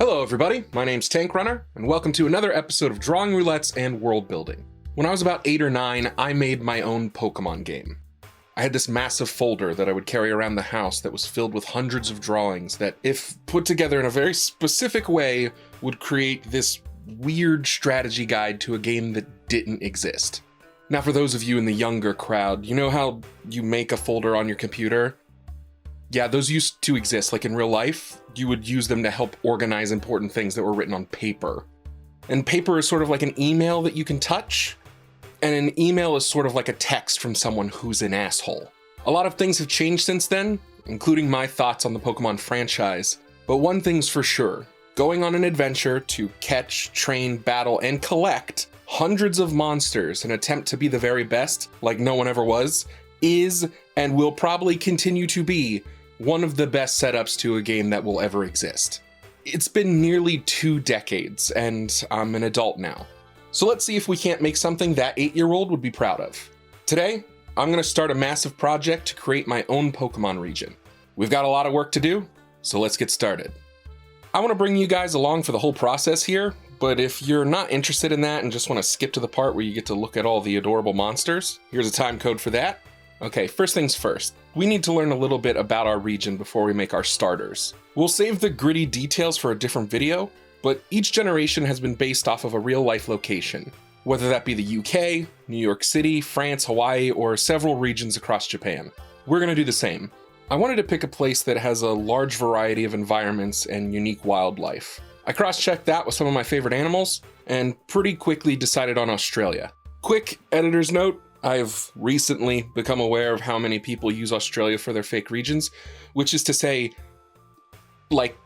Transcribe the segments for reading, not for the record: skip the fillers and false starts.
Hello everybody, my name's TankRunner, and welcome to another episode of Drawing Roulettes and World Building. When I was about 8 or 9, I made my own Pokemon game. I had this massive folder that I would carry around the house that was filled with hundreds of drawings that, if put together in a very specific way, would create this weird strategy guide to a game that didn't exist. Now for those of you in the younger crowd, you know how you make a folder on your computer? Yeah, those used to exist, like in real life. You would use them to help organize important things that were written on paper. And paper is sort of like an email that you can touch, and an email is sort of like a text from someone who's an asshole. A lot of things have changed since then, including my thoughts on the Pokemon franchise, but one thing's for sure. Going on an adventure to catch, train, battle, and collect hundreds of monsters and attempt to be the very best, like no one ever was, is and will probably continue to be one of the best setups to a game that will ever exist. It's been nearly 2 decades, and I'm an adult now. So let's see if we can't make something that 8-year-old would be proud of. Today, I'm going to start a massive project to create my own Pokemon region. We've got a lot of work to do, so let's get started. I want to bring you guys along for the whole process here, but if you're not interested in that and just want to skip to the part where you get to look at all the adorable monsters, here's a time code for that. Okay, first things first. We need to learn a little bit about our region before we make our starters. We'll save the gritty details for a different video, but each generation has been based off of a real-life location, whether that be the UK, New York City, France, Hawaii, or several regions across Japan. We're gonna do the same. I wanted to pick a place that has a large variety of environments and unique wildlife. I cross-checked that with some of my favorite animals, and pretty quickly decided on Australia. Quick editor's note, I've recently become aware of how many people use Australia for their fake regions, which is to say, like,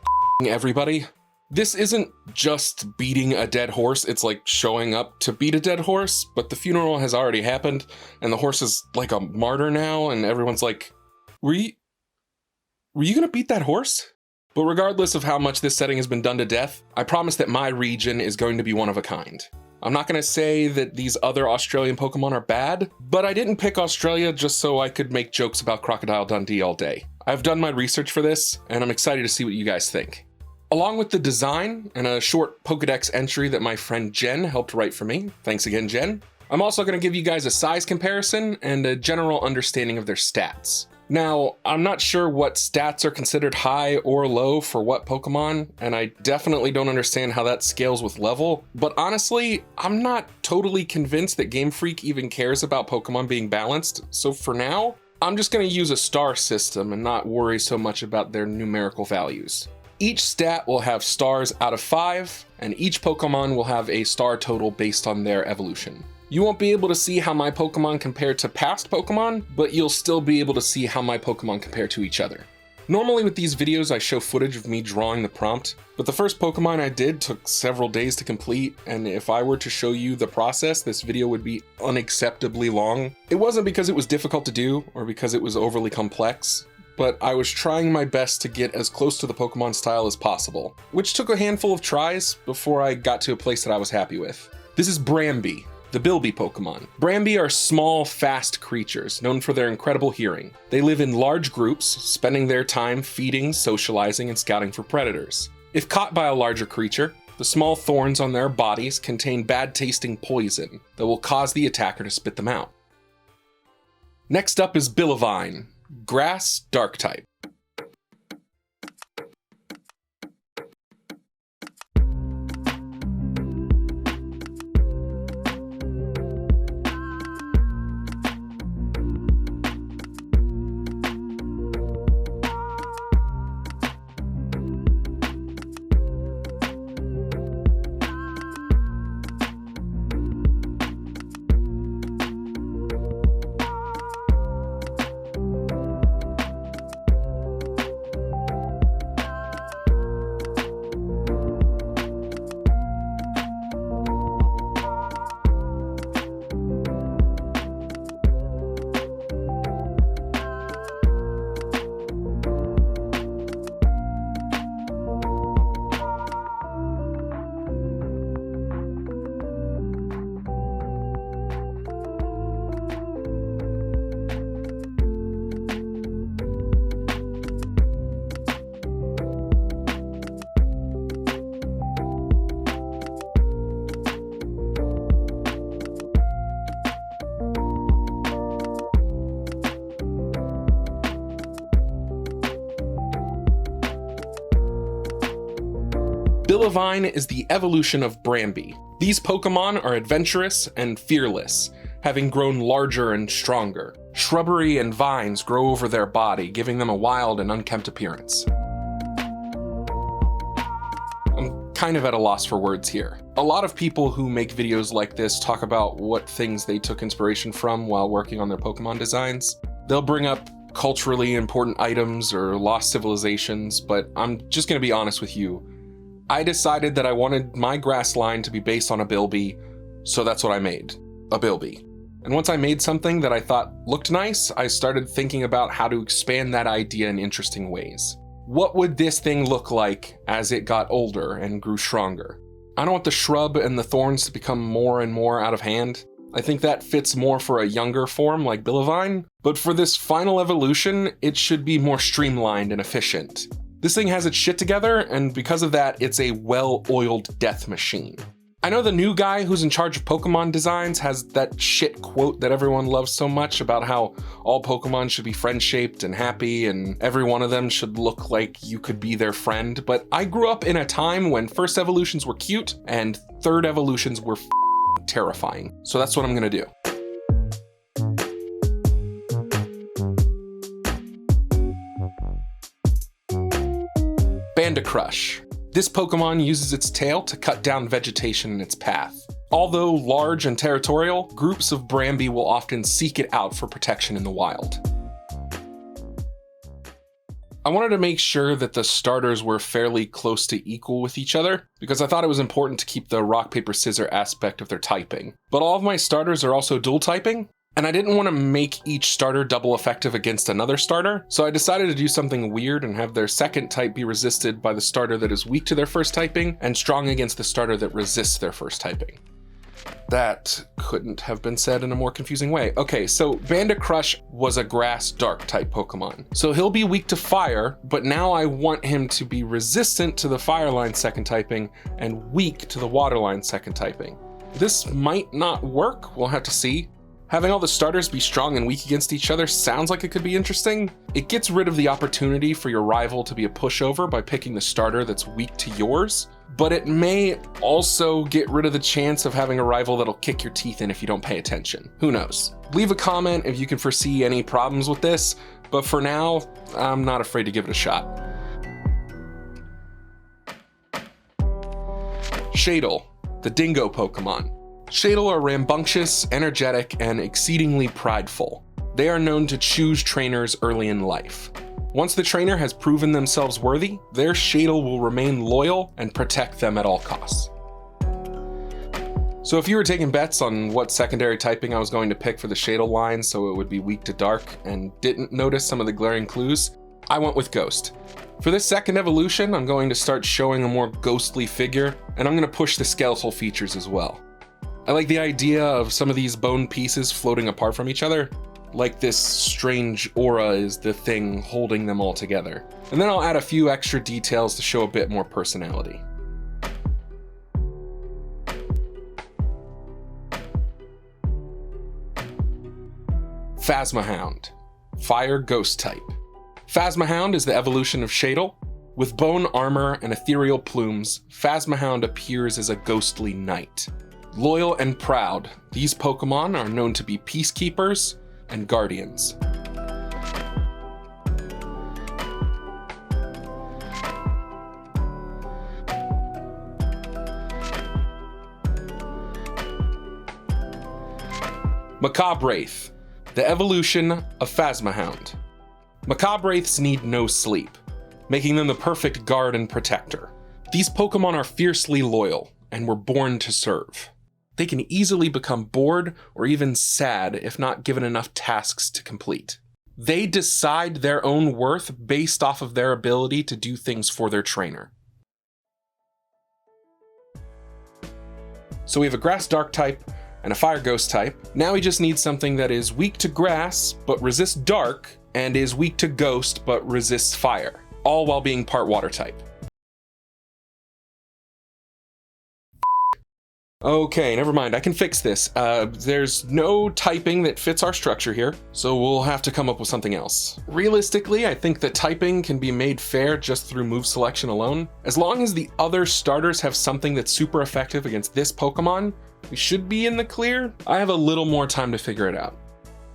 everybody. This isn't just beating a dead horse, it's like showing up to beat a dead horse, but the funeral has already happened, and the horse is like a martyr now, and everyone's like, were you gonna beat that horse? But regardless of how much this setting has been done to death, I promise that my region is going to be one of a kind. I'm not going to say that these other Australian Pokemon are bad, but I didn't pick Australia just so I could make jokes about Crocodile Dundee all day. I've done my research for this, and I'm excited to see what you guys think. Along with the design and a short Pokedex entry that my friend Jen helped write for me, thanks again Jen, I'm also going to give you guys a size comparison and a general understanding of their stats. Now, I'm not sure what stats are considered high or low for what Pokemon, and I definitely don't understand how that scales with level, but honestly, I'm not totally convinced that Game Freak even cares about Pokemon being balanced, so for now, I'm just going to use a star system and not worry so much about their numerical values. Each stat will have stars out of 5, and each Pokemon will have a star total based on their evolution. You won't be able to see how my Pokemon compare to past Pokemon, but you'll still be able to see how my Pokemon compare to each other. Normally with these videos I show footage of me drawing the prompt, but the first Pokemon I did took several days to complete, and if I were to show you the process, this video would be unacceptably long. It wasn't because it was difficult to do, or because it was overly complex, but I was trying my best to get as close to the Pokemon style as possible, which took a handful of tries before I got to a place that I was happy with. This is Bramby, the bilby Pokemon. Bramby are small, fast creatures known for their incredible hearing. They live in large groups, spending their time feeding, socializing, and scouting for predators. If caught by a larger creature, the small thorns on their bodies contain bad-tasting poison that will cause the attacker to spit them out. Next up is Bilivine, grass, dark type. Bilivine is the evolution of Bramby. These Pokemon are adventurous and fearless, having grown larger and stronger. Shrubbery and vines grow over their body, giving them a wild and unkempt appearance. I'm kind of at a loss for words here. A lot of people who make videos like this talk about what things they took inspiration from while working on their Pokemon designs. They'll bring up culturally important items or lost civilizations, but I'm just gonna be honest with you. I decided that I wanted my grass line to be based on a bilby, so that's what I made, a bilby. And once I made something that I thought looked nice, I started thinking about how to expand that idea in interesting ways. What would this thing look like as it got older and grew stronger? I don't want the shrub and the thorns to become more and more out of hand. I think that fits more for a younger form like Bilivine, but for this final evolution, it should be more streamlined and efficient. This thing has its shit together, and because of that, it's a well-oiled death machine. I know the new guy who's in charge of Pokemon designs has that shit quote that everyone loves so much about how all Pokemon should be friend-shaped and happy, and every one of them should look like you could be their friend, but I grew up in a time when first evolutions were cute, and third evolutions were terrifying. So that's what I'm gonna do. Bandicrush. This Pokemon uses its tail to cut down vegetation in its path. Although large and territorial, groups of Bramby will often seek it out for protection in the wild. I wanted to make sure that the starters were fairly close to equal with each other, because I thought it was important to keep the rock, paper, scissors aspect of their typing. But all of my starters are also dual typing, and I didn't want to make each starter double effective against another starter, so I decided to do something weird and have their second type be resisted by the starter that is weak to their first typing, and strong against the starter that resists their first typing. That couldn't have been said in a more confusing way. Okay, so Bandicrush was a grass dark type Pokemon. So he'll be weak to fire, but now I want him to be resistant to the fire line second typing and weak to the water line second typing. This might not work, we'll have to see. Having all the starters be strong and weak against each other sounds like it could be interesting. It gets rid of the opportunity for your rival to be a pushover by picking the starter that's weak to yours, but it may also get rid of the chance of having a rival that'll kick your teeth in if you don't pay attention. Who knows? Leave a comment if you can foresee any problems with this, but for now, I'm not afraid to give it a shot. Shadle, the dingo Pokemon. Shadle are rambunctious, energetic, and exceedingly prideful. They are known to choose trainers early in life. Once the trainer has proven themselves worthy, their Shadle will remain loyal and protect them at all costs. So if you were taking bets on what secondary typing I was going to pick for the Shadle line so it would be weak to dark and didn't notice some of the glaring clues, I went with Ghost. For this second evolution, I'm going to start showing a more ghostly figure, and I'm going to push the skeletal features as well. I like the idea of some of these bone pieces floating apart from each other, like this strange aura is the thing holding them all together. And then I'll add a few extra details to show a bit more personality. Phasmahound, Fire Ghost type. Phasmahound is the evolution of Shadle. With bone armor and ethereal plumes, Phasmahound appears as a ghostly knight. Loyal and proud, these Pokemon are known to be peacekeepers and guardians. Macabraith, the evolution of Phasmahound. Macabraiths need no sleep, making them the perfect guard and protector. These Pokemon are fiercely loyal and were born to serve. They can easily become bored or even sad if not given enough tasks to complete. They decide their own worth based off of their ability to do things for their trainer. So we have a grass dark type and a fire ghost type. Now we just need something that is weak to grass but resists dark and is weak to ghost but resists fire, all while being part water type. Okay, never mind, I can fix this. There's no typing that fits our structure here, so we'll have to come up with something else. Realistically, I think that typing can be made fair just through move selection alone. As long as the other starters have something that's super effective against this Pokemon, we should be in the clear. I have a little more time to figure it out.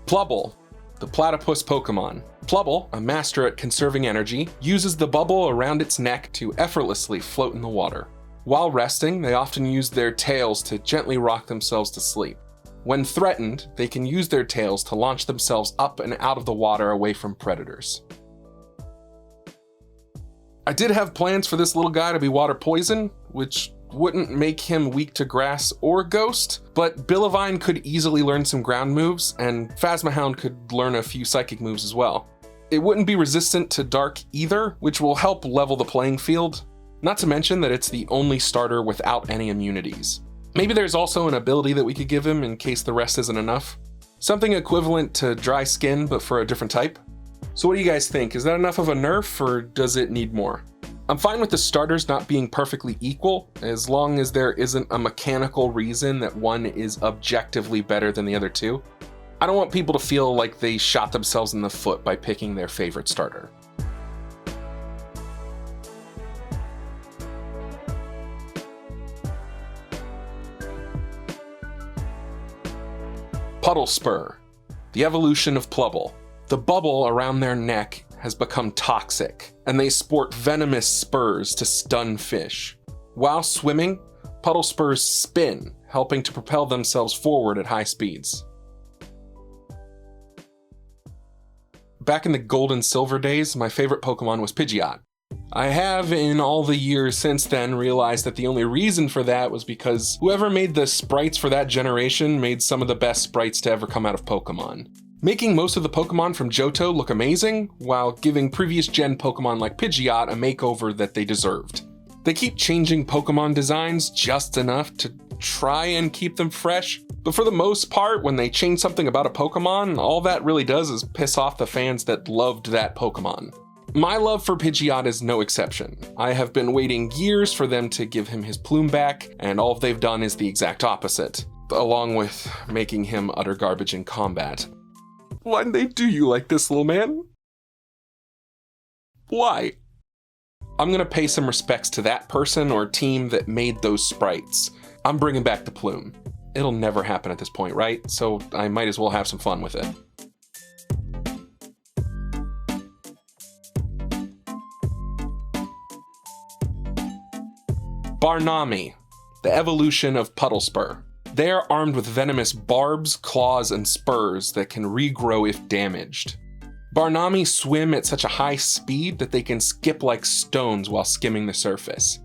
Plubble, the platypus Pokemon. Plubble, a master at conserving energy, uses the bubble around its neck to effortlessly float in the water. While resting, they often use their tails to gently rock themselves to sleep. When threatened, they can use their tails to launch themselves up and out of the water away from predators. I did have plans for this little guy to be water poison, which wouldn't make him weak to grass or ghost, but Bilivine could easily learn some ground moves, and Phasmahound could learn a few psychic moves as well. It wouldn't be resistant to dark either, which will help level the playing field. Not to mention that it's the only starter without any immunities. Maybe there's also an ability that we could give him in case the rest isn't enough. Something equivalent to dry skin, but for a different type. So what do you guys think? Is that enough of a nerf, or does it need more? I'm fine with the starters not being perfectly equal, as long as there isn't a mechanical reason that one is objectively better than the other two. I don't want people to feel like they shot themselves in the foot by picking their favorite starter. Puddlespur, the evolution of Plubble. The bubble around their neck has become toxic, and they sport venomous spurs to stun fish. While swimming, Puddlespurs spin, helping to propel themselves forward at high speeds. Back in the gold and silver days, my favorite Pokemon was Pidgeot. I have, in all the years since then, realized that the only reason for that was because whoever made the sprites for that generation made some of the best sprites to ever come out of Pokemon. Making most of the Pokemon from Johto look amazing, while giving previous gen Pokemon like Pidgeot a makeover that they deserved. They keep changing Pokemon designs just enough to try and keep them fresh, but for the most part, when they change something about a Pokemon, all that really does is piss off the fans that loved that Pokemon. My love for Pidgeot is no exception. I have been waiting years for them to give him his plume back, and all they've done is the exact opposite, along with making him utter garbage in combat. Why'd they do you like this, little man? Why? I'm gonna pay some respects to that person or team that made those sprites. I'm bringing back the plume. It'll never happen at this point, right? So I might as well have some fun with it. Barnami, the evolution of Puddlespur. They are armed with venomous barbs, claws, and spurs that can regrow if damaged. Barnami swim at such a high speed that they can skip like stones while skimming the surface.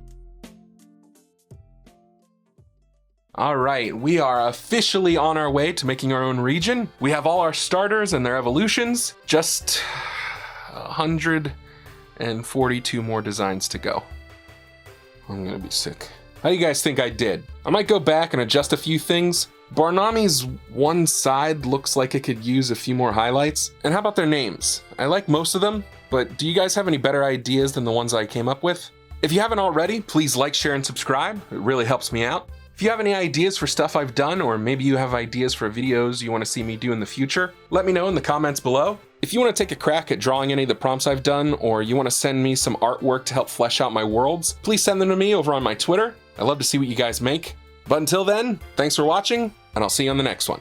Alright, we are officially on our way to making our own region. We have all our starters and their evolutions, just 142 more designs to go. I'm gonna be sick. How do you guys think I did? I might go back and adjust a few things. Barnami's one side looks like it could use a few more highlights. And how about their names? I like most of them, but do you guys have any better ideas than the ones I came up with? If you haven't already, please like, share, and subscribe. It really helps me out. If you have any ideas for stuff I've done, or maybe you have ideas for videos you want to see me do in the future, let me know in the comments below. If you want to take a crack at drawing any of the prompts I've done, or you want to send me some artwork to help flesh out my worlds, please send them to me over on my Twitter. I love to see what you guys make. But until then, thanks for watching, and I'll see you on the next one.